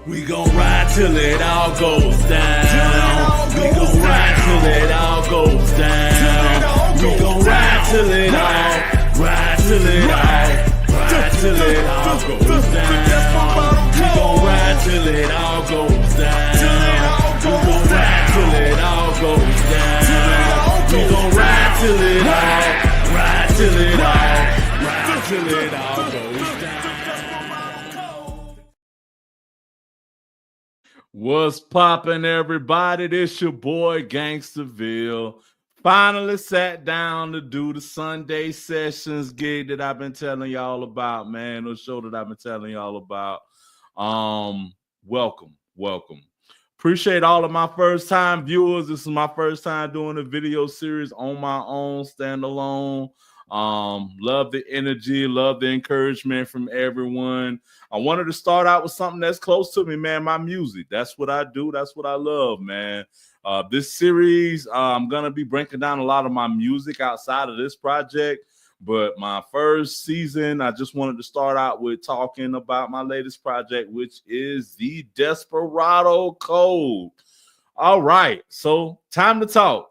We gon' ride till it all goes down. We gon' ride till it all goes down. We gon' ride till it all, ride till it all, ride till it all goes down. We gon' ride till it all goes down. We gon' ride till it all goes down. We gon' ride till it all, ride till it all, ride till it all goes down. What's poppin', everybody? This your boy Gangsterville. Finally sat down to do the Sunday Sessions gig that I've been telling y'all about, man. The show that I've been telling y'all about. Welcome. Appreciate all of my first-time viewers. This is my first time doing a video series on my own, standalone. Love the energy, love the encouragement from everyone. I wanted to start out with something that's close to me, man. My music. That's what I do. That's what I love, man. This series, I'm gonna be breaking down a lot of my music outside of this project. But my first season, I just wanted to start out with talking about my latest project, which is the Desperado Code. All right, so time to talk.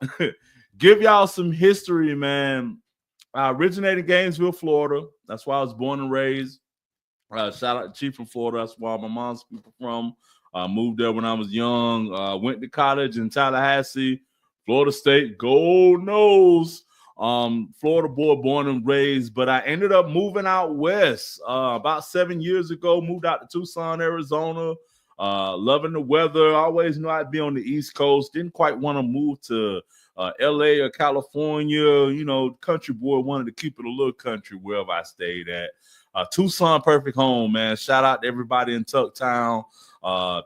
Give y'all some history, man. I originated in Gainesville, Florida. That's where I was born and raised. Shout out to Chief from Florida. That's where my mom's people from. Moved there when I was young. Went to college in Tallahassee, Florida State. Gold Nose. Florida boy, born and raised. But I ended up moving out west about 7 years ago. Moved out to Tucson, Arizona. Loving the weather. Always knew I'd be on the East Coast. Didn't quite want to move to LA or California. You know, country boy, wanted to keep it a little country wherever I stayed at. Tucson, perfect home, man. Shout out to everybody in Tucktown.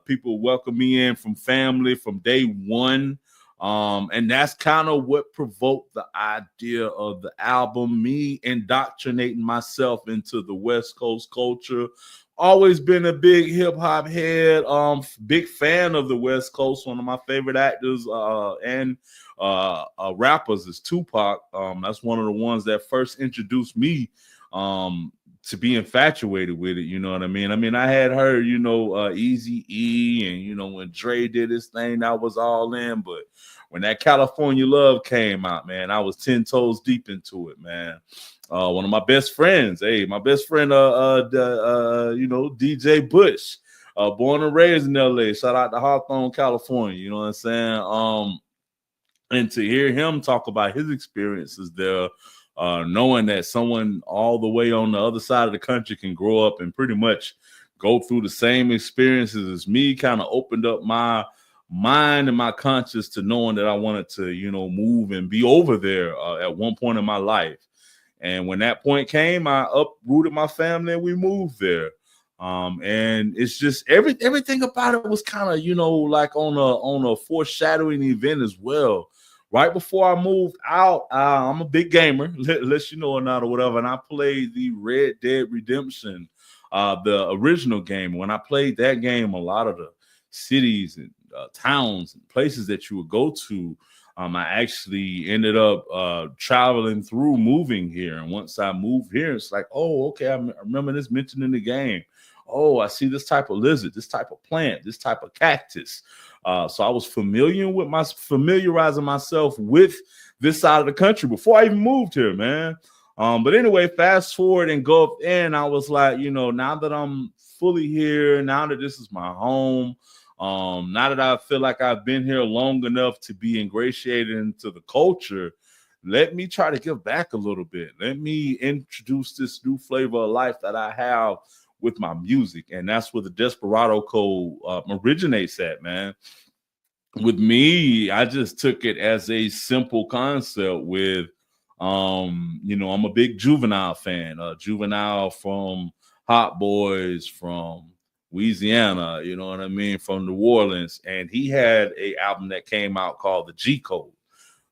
People welcome me in from family from day one. And that's kind of what provoked the idea of the album, me indoctrinating myself into the West Coast culture. Always been a big hip hop head, big fan of the West Coast. One of my favorite actors and rappers is Tupac. That's one of the ones that first introduced me to be infatuated with it. You know what I mean? I had heard, Eazy-E, and, when Dre did his thing, that was all in. But when that California Love came out, man, I was 10 toes deep into it, man. One of my best friends, my best friend, DJ Bush, born and raised in LA. Shout out to Hawthorne, California. You know what I'm saying? And to hear him talk about his experiences there, knowing that someone all the way on the other side of the country can grow up and pretty much go through the same experiences as me, kind of opened up my mind and my conscience to knowing that I wanted to, move and be over there at one point in my life. And when that point came, I uprooted my family and we moved there. And it's just everything about it was kind of, like on a foreshadowing event as well. Right before I moved out, I'm a big gamer, let you know or not or whatever, and I played the Red Dead Redemption, the original game. When I played that game, a lot of the cities and towns and places that you would go to, I actually ended up traveling through moving here. And once I moved here, it's like, oh, okay, I remember this mentioned in the game. Oh, I see this type of lizard, this type of plant, this type of cactus. So I was familiarizing myself with this side of the country before I even moved here, man. But anyway, fast forward and go in, I was like, now that I'm fully here, now that this is my home, now that I feel like I've been here long enough to be ingratiated into the culture, let me try to give back a little bit. Let me introduce this new flavor of life that I have with my music. And that's where the Desperado Code originates at, man. With me, I just took it as a simple concept with, I'm a big Juvenile fan. Juvenile from Hot Boys, from Louisiana, you know what I mean, from New Orleans. And he had an album that came out called The G Code.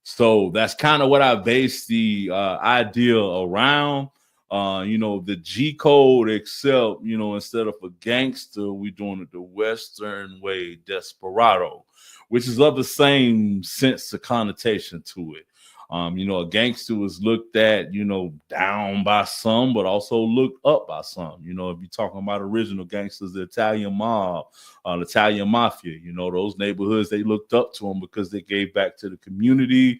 So that's kind of what I based the idea around. The G code, except, instead of a gangster, we're doing it the Western way, Desperado, which is of the same sense of connotation to it. A gangster was looked at, down by some, but also looked up by some. If you're talking about original gangsters, the Italian mob, the Italian mafia, those neighborhoods, they looked up to them because they gave back to the community,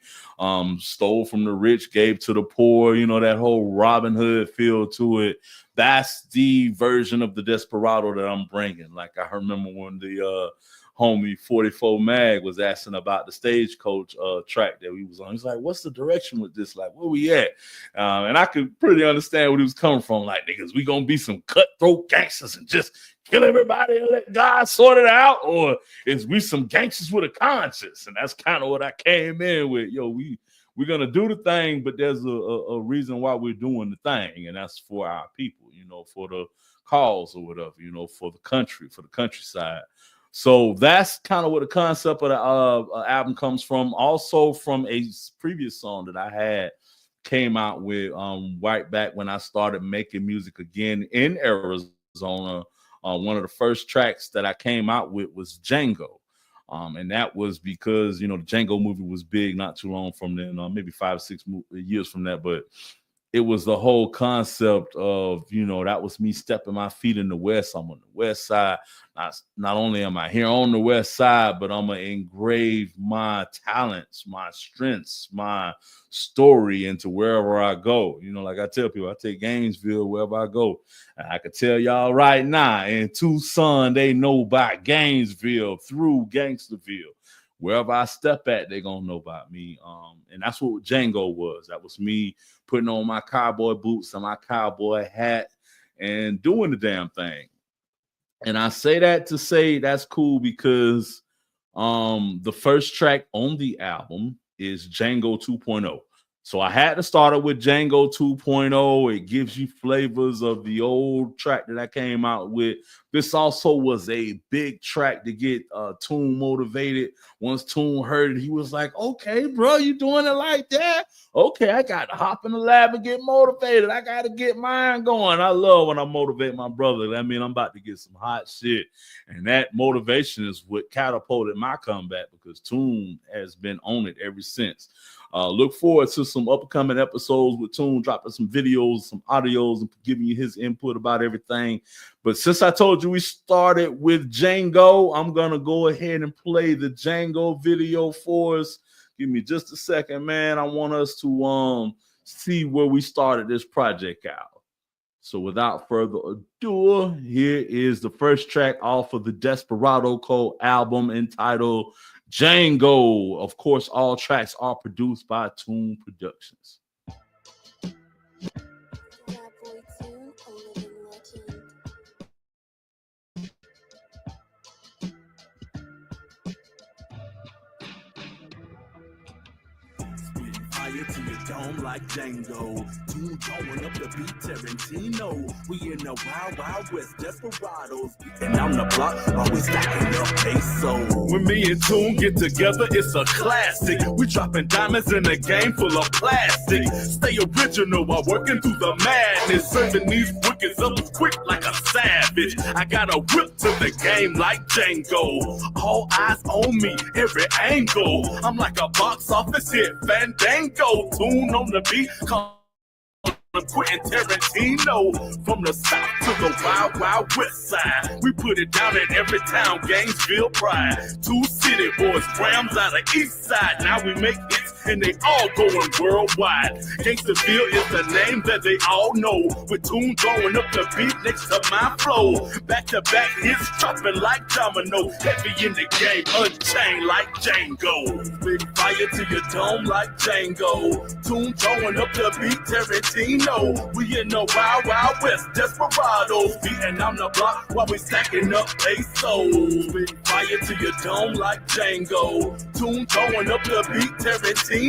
stole from the rich, gave to the poor, that whole Robin Hood feel to it. That's the version of the Desperado that I'm bringing. Like, I remember when the homie 44 Mag was asking about the Stagecoach track that we was on. He's like, what's the direction with this? Like, where we at? And I could pretty understand where he was coming from. Like, niggas, we gonna be some cutthroat gangsters and just kill everybody and let God sort it out? Or is we some gangsters with a conscience? And that's kind of what I came in with. We're going to do the thing, but there's a reason why we're doing the thing, and that's for our people, for the cause or whatever, for the country, for the countryside. So that's kind of what the concept of the album comes from. Also from a previous song that I had came out with right back when I started making music again in Arizona. One of the first tracks that I came out with was Django. And that was because, the Django movie was big not too long from then, maybe 5 or 6 years from that. But it was the whole concept of, that was me stepping my feet in the West. I'm on the West side. Not only am I here on the West side, but I'm going to engrave my talents, my strengths, my story into wherever I go. Like I tell people, I take Gainesville wherever I go. And I can tell y'all right now, in Tucson, they know about Gainesville through Gangsterville. Wherever I step at, they're going to know about me. And that's what Django was. That was me putting on my cowboy boots and my cowboy hat and doing the damn thing. And I say that to say that's cool because the first track on the album is Django 2.0. So I had to start it with Django 2.0. It gives you flavors of the old track that I came out with. This also was a big track to get Toon motivated. Once Toon heard it, he was like, okay, bro, you doing it like that? Okay, I got to hop in the lab and get motivated. I got to get mine going. I love when I motivate my brother. That means I'm about to get some hot shit. And that motivation is what catapulted my comeback because Toon has been on it ever since. Look forward to some upcoming episodes with Toon, dropping some videos, some audios, and giving you his input about everything. But since I told you we started with Django, I'm going to go ahead and play the Django video for us. Give me just a second, man. I want us to see where we started this project out. So without further ado, here is the first track off of the Desperado Code album entitled Django. Of course, all tracks are produced by Toon Productions. To your dome like Django, Toon throwing up the beat, Tarantino. We in the wild, wild west, desperados, and on the block, always stacking up peso. When me and Toon get together, it's a classic. We dropping diamonds in a game full of plastic. Stay original while working through the madness, serving these wicked sellers quick like a savage. I got a whip to the game like Django. All eyes on me, every angle. I'm like a box office hit, Fandango. Toon on the beat, Quentin Tarantino. From the south to the wild, wild west side, we put it down in every town, Gainesville pride. 2 city boys, grams out of east side. Now we make hits and they all going worldwide. Gangsterville is the name that they all know. With Toon going up the beat next to my flow. Back to back hits dropping like domino. Heavy in the game, unchained like Django. Big fire to your dome like Django. Toon throwing up the beat, Tarantino. We in the wild, wild west, desperados. Beating on the block while we stacking up pesos. Big fire to your dome like Django. Toon throwing up the beat, Tarantino.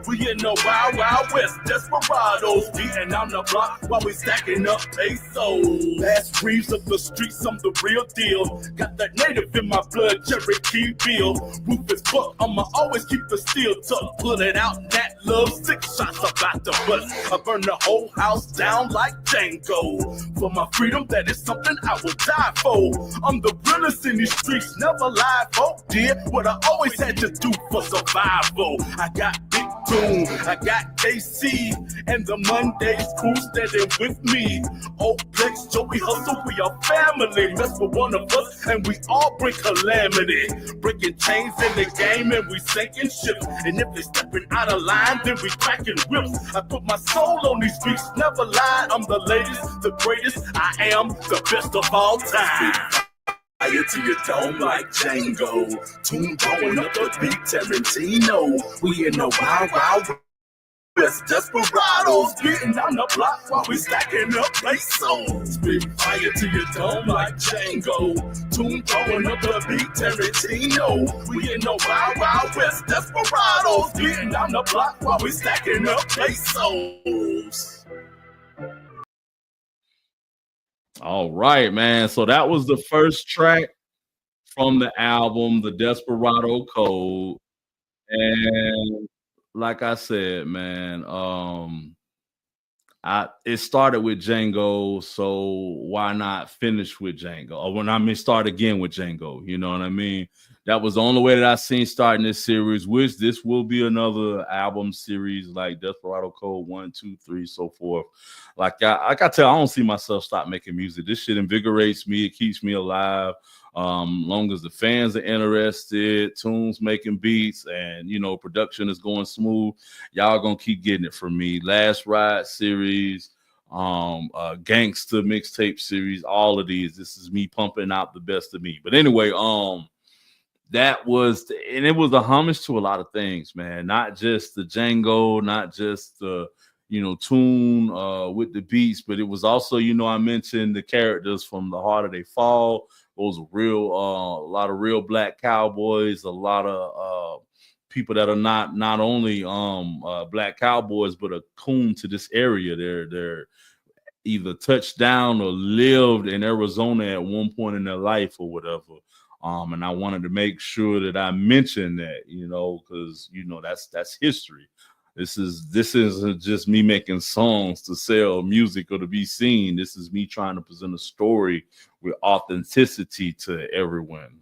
We in the wild, wild west, desperados. Beating on the block while we stacking up pesos. Last breeze of the streets, I'm the real deal. Got that native in my blood, Cherokee Bill. Roof is fuck, I'ma always keep the steel tucked. Pull it out, that love, 6 shots about to bust. I burn the whole house down like Django. For my freedom, that is something I will die for. I'm the realest in these streets, never lied, folk. Did what I always had to do for survival. I got big tune. I got KC and the Mondays crew standing with me. Oplex, Joey Hustle, we are family. Mess with one of us and we all bring calamity. Breaking chains in the game and we sinking ships. And if they stepping out of line, then we cracking whips. I put my soul on these streets, never lied. I'm the latest, the greatest. I am the best of all time. Fire to your dome like Django. Tune going up the beat, Tarantino. We in the wild, wild west. Desperados getting down the block while we stacking up pesos. Spit fire to your dome like Django. Tune going up the beat, Tarantino. We in the wild, wild west. Desperados getting down the block while we stacking up pesos. All right, man. So that was the first track from the album, The Desperado Code. And like I said, man, it started with Django, so why not finish with Django? Or start again with Django, you know what I mean? That was the only way that I seen starting this series, which this will be another album series like Desperado Code 1, 2, 3, so forth. Like I tell, I don't see myself stop making music. This shit invigorates me. It keeps me alive. Long as the fans are interested, tunes making beats, and production is going smooth, y'all gonna keep getting it from me. Last Ride series, Gangsta mixtape series, all of these. This is me pumping out the best of me. But anyway, that was, and it was a homage to a lot of things, man. Not just the Django, not just the tune with the beats, but it was also, I mentioned the characters from The Harder They Fall. Those are real, a lot of real black cowboys, a lot of people that are not only black cowboys, but a coon to this area. They're either touched down or lived in Arizona at one point in their life or whatever. And I wanted to make sure that I mentioned that, because that's history. This isn't just me making songs to sell music or to be seen. This is me trying to present a story with authenticity to everyone.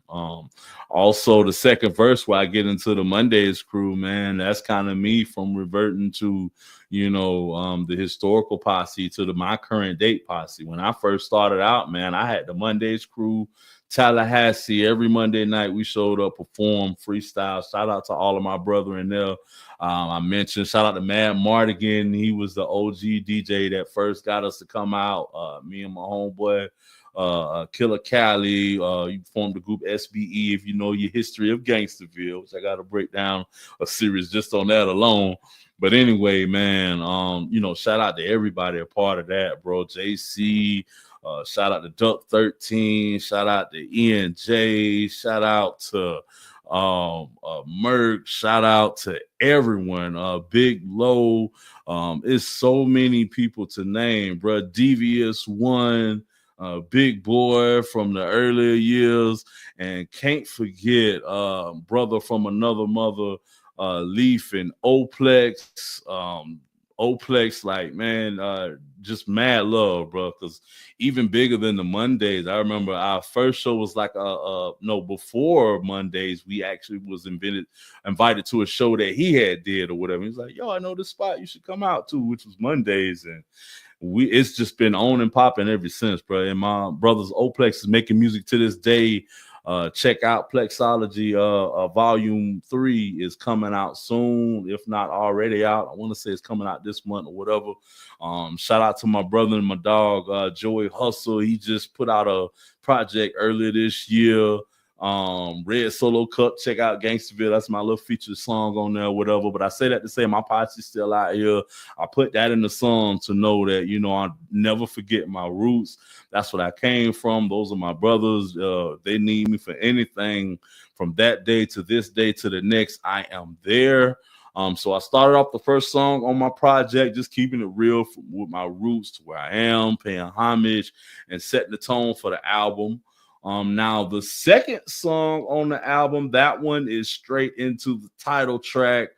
Also, the second verse where I get into the Mondays crew, man, that's kind of me from reverting to, the historical posse to my current date posse. When I first started out, man, I had the Mondays crew, Tallahassee. Every Monday night we showed up, performed, freestyle. Shout out to all of my brethren there. I mentioned, shout out to Mad Mardigan. He was the OG DJ that first got us to come out. Me and my homeboy, Killer Cali. You formed the group SBE. If you know your history of Gangsterville, which I got to break down a series just on that alone. But anyway, man, shout out to everybody a part of that, bro. JC, shout out to Duck 13, shout out to ENJ, shout out to Merck, shout out to everyone, Big Low. It's so many people to name, bro. Devious One, Big Boy from the earlier years, and can't forget brother from another mother, Leaf and Oplex. Oplex, like, man, just mad love, bro. Because even bigger than the Mondays, I remember our first show was like before Mondays, we actually was invited to a show that he had did or whatever. He's like, yo, I know this spot you should come out to, which was Mondays, and it's just been on and popping ever since, bro. And my brother's Oplex is making music to this day. Check out Plexology. Volume 3 is coming out soon, if not already out. I want to say it's coming out this month or whatever. Shout out to my brother and my dog, Joey Hustle. He just put out a project earlier this year. Red Solo Cup. Check out Gangsterville. That's my little featured song on there, whatever. But I say that to say my posse's still out here. I put that in the song to know that, I never forget my roots. That's what I came from. Those are my brothers. They need me for anything from that day to this day to the next. I am there. So I started off the first song on my project, just keeping it real with my roots to where I am, paying homage and setting the tone for the album. Now the second song on the album, that one is straight into the title track,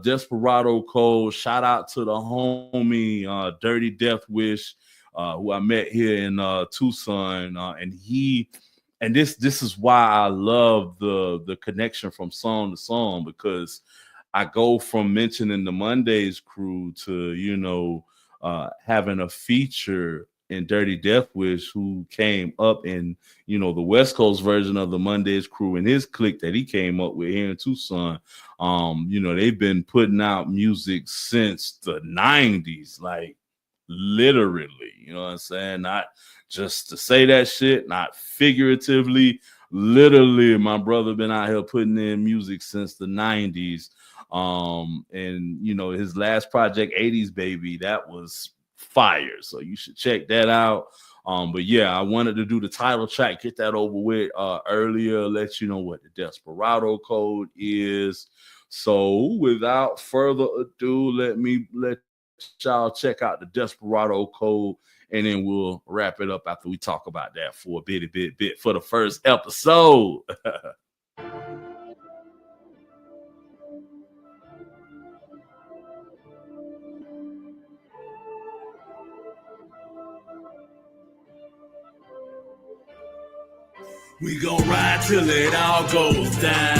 Desperado Code. Shout out to the homie, Dirty Death Wish, who I met here in Tucson, and this is why I love the connection from song to song, because I go from mentioning the Mondays crew to, you know, having a feature in Dirty Death Wish, who came up in, you know, the West Coast version of the Mondays crew and his clique that he came up with here in Tucson. You know, they've been putting out music since the 90s, like literally, you know what I'm saying? Not just to say that shit, not figuratively, literally. My brother been out here putting in music since the 90s. And you know, his last project, 80s Baby, that was fire. So you should check that out. But yeah, I wanted to do the title track, get that over with earlier, let you know what the Desperado code is. So without further ado, let y'all check out the Desperado code, and then we'll wrap it up after we talk about that for a bit for the first episode. We gon' ride till it all goes down.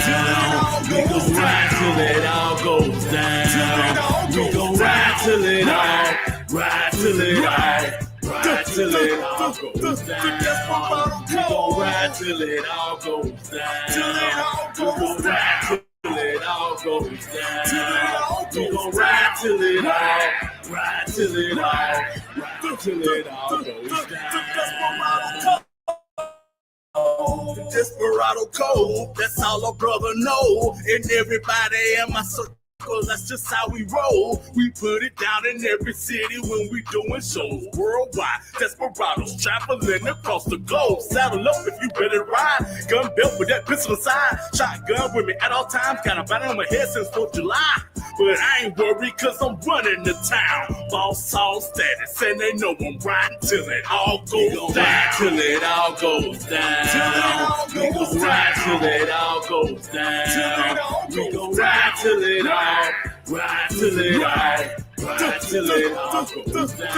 We gon' ride till it all goes down. We gon' ride till it all, ride till it all, ride till it all goes down. We gon' ride till it all goes down. We gon' ride till it all goes down. We gon' ride till it all, ride till it all, ride till it all goes down. The Desperado code, that's all a brother know. And everybody in my circle, that's just how we roll. We put it down in every city when we doing shows worldwide. Desperados traveling across the globe. Saddle up if you ready to ride. Gun belt with that pistol aside. Shotgun with me at all times. Got a battle on my head since 4th July. But I ain't worried cause I'm running the town. Boss all status and they know I'm riding till it all goes down. Till it all goes down. We gon' ride till it all goes down. We gon' ride till it all, ride till it all, ride till it all goes down.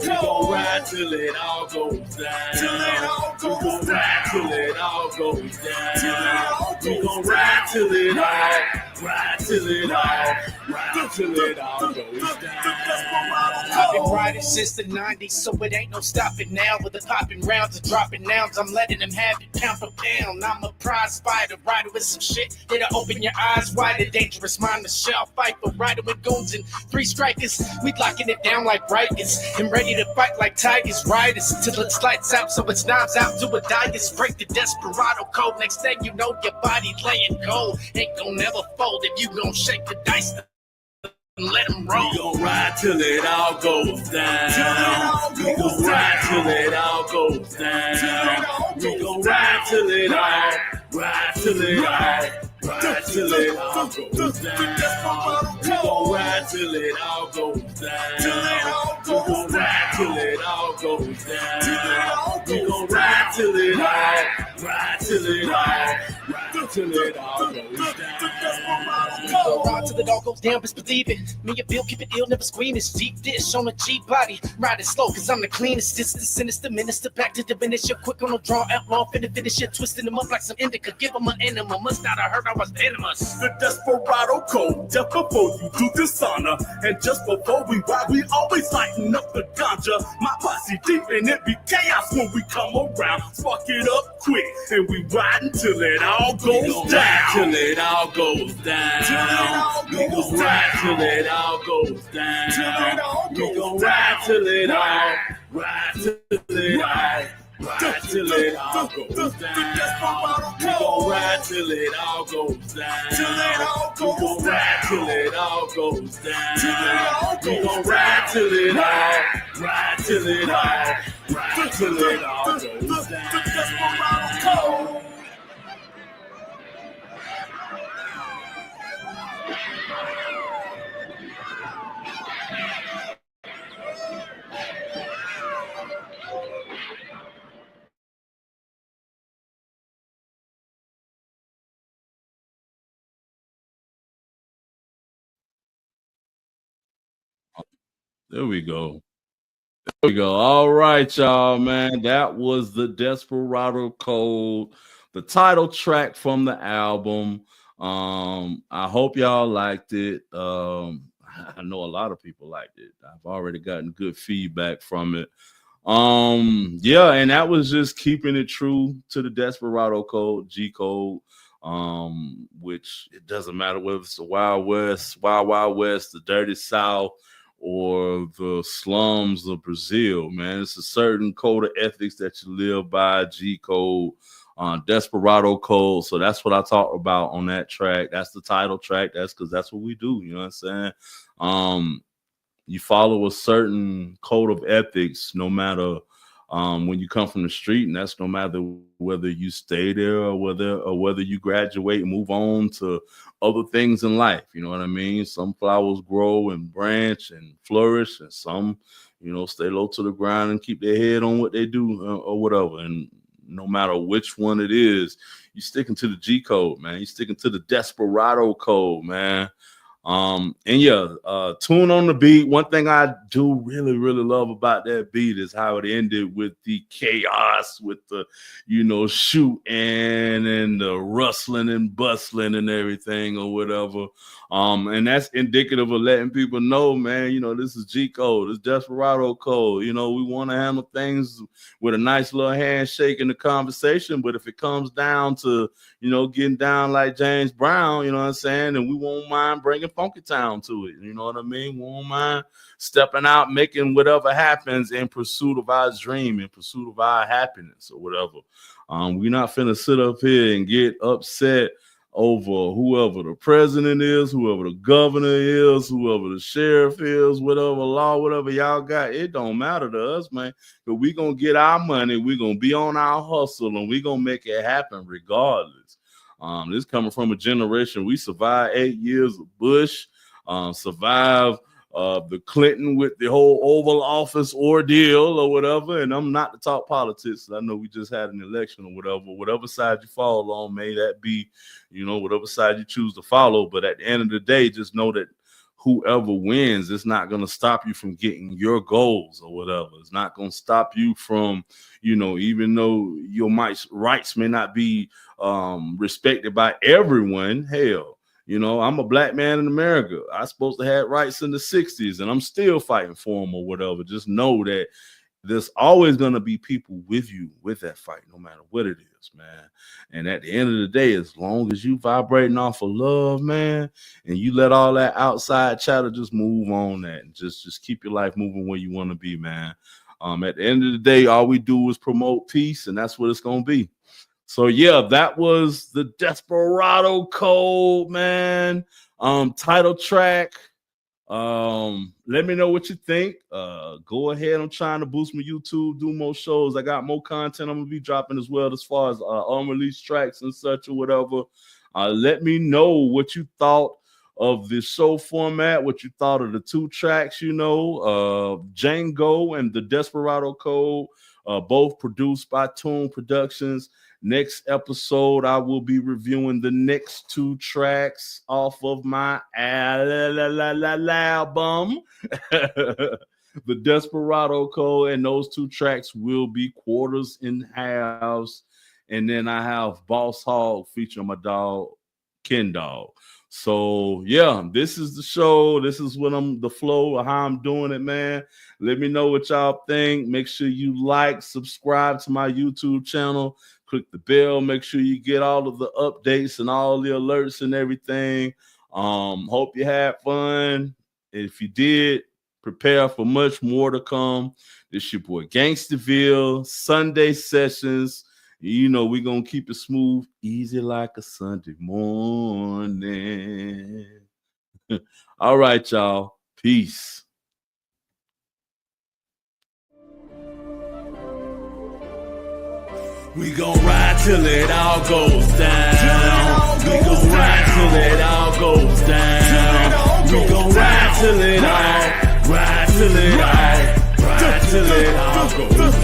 We gon' ride till it all goes down. We gon' ride till it all goes down. We gon' ride till it all, ride till it all, ride till it all goes down. I've been riding since the 90s, so it ain't no stopping now. With the popping rounds and dropping nouns, I'm letting them have it pound for pound. I'm a prize spider, rider with some shit that'll open your eyes wide. A dangerous mind, Michelle Pfeiffer, rider with goons and 3 strikers. We locking it down like Rikers and ready to fight like tigers. Riders till it's lights out, so it's knives out to a diet. Break the Desperado code. Next thing you know, your body laying cold. Ain't gon' never fold if you gon' shake the dice. Let them roll. We gon' ride till it all goes down. We gon' ride till it all goes down. We gon' ride till it all, ride till it all, ride till it all goes down. We gon' ride till it all goes down. We gon' ride till it all goes down. We gon' ride till it all, ride till it all, ride till it all goes down. Ride till it all goes down, best believe it. Me and Bill keep it ill, never squeam. It's deep dish on a G body. Riding slow, cause I'm the cleanest. This the sinister minister, back to the finish. You're quick on the draw, outlaw, finna finish. You're twisting them up like some indica. Give them an enema. Must not have heard I was venomous. The Desperado code, just before you do dishonor, and just before we ride, we always lighten up the ganja. My posse deep and it be chaos when we come around. Spark it up quick, and we riding till it all goes down. Till it all goes down. We gon' ride till it all goes down. We gon' ride till it all, ride till it all. Ride till it all goes down. We gon' ride till it all goes down. We gon' ride till it all goes down. We gon' ride till it all, ride till it all, ride till it all goes down. There we go. There we go. All right, y'all, man. That was the Desperado Code, the title track from the album. I hope y'all liked it. I know a lot of people liked it. I've already gotten good feedback from it. Yeah, and that was just keeping it true to the Desperado code, G code. Which it doesn't matter whether it's the Wild West, Wild West, the Dirty South, or the slums of Brazil, man. It's a certain code of ethics that you live by, G code, Desperado code. So that's what I talked about on that track. That's the title track. That's because that's what we do. You know what I'm saying? You follow a certain code of ethics, no matter when you come from the street, and that's no matter whether you stay there or whether you graduate and move on to other things in life. You know what I mean? Some flowers grow and branch and flourish, and some, you know, stay low to the ground and keep their head on what they do or whatever. And no matter which one it is, you sticking to the G code, man. You sticking to the Desperado code, man. And yeah, tune on the beat. One thing I do really love about that beat is how it ended with the chaos, with the, you know, shooting and the rustling and bustling and everything or whatever. And that's indicative of letting people know, man, you know, this is G code, it's Desperado code. You know, we want to handle things with a nice little handshake in the conversation, but if it comes down to, you know, getting down like James Brown, you know what I'm saying, and we won't mind bringing Funky Town to it. You know what I mean? We won't mind stepping out, making whatever happens in pursuit of our dream, in pursuit of our happiness or whatever. We're not finna sit up here and get upset over whoever the president is, whoever the governor is, whoever the sheriff is, whatever law, whatever y'all got. It don't matter to us, man. But we gonna get our money, we gonna be on our hustle, and we gonna make it happen regardless. This coming from a generation, we survived 8 years of Bush, survived the Clinton with the whole Oval Office ordeal or whatever. And I'm not to talk politics. I know we just had an election or whatever side you fall on, may that be, you know, whatever side you choose to follow. But at the end of the day, just know that whoever wins, it's not going to stop you from getting your goals or whatever. It's not going to stop you from, you know, even though your rights may not be respected by everyone, hell, you know, I'm a black man in America. I supposed to have rights in the 60s, and I'm still fighting for them or whatever. Just know that there's always going to be people with you with that fight, no matter what it is, man. And at the end of the day, as long as you vibrating off of love, man, and you let all that outside chatter just move on that, and just keep your life moving where you want to be, man. At the end of the day, all we do is promote peace, and that's what it's going to be. So yeah, that was the Desperado code, man. Title track. Let me know what you think. Go ahead. I'm trying to boost my YouTube, do more shows. I got more content I'm gonna be dropping as well, as far as unreleased tracks and such or whatever. Let me know what you thought of the show format, what you thought of the two tracks, you know, Django and the Desperado code, both produced by Tune Productions. Next episode, I will be reviewing the next two tracks off of my album, the Desperado code, and those two tracks will be quarters and halves. And then I have Boss Hog featuring my dog, Ken Dog. So yeah, this is the show. This is what the flow of how I'm doing it, man. Let me know what y'all think. Make sure you like, subscribe to my YouTube channel. Click the bell. Make sure you get all of the updates and all the alerts and everything. Hope you had fun. If you did, prepare for much more to come. This your boy Gangsterville, Sunday Sessions. You know, we're going to keep it smooth, easy like a Sunday morning. All right, y'all. Peace. We gon' ride till it all goes down. We gon' ride till it all goes down. We gon' ride till it all, ride till it all, ride till it all goes down.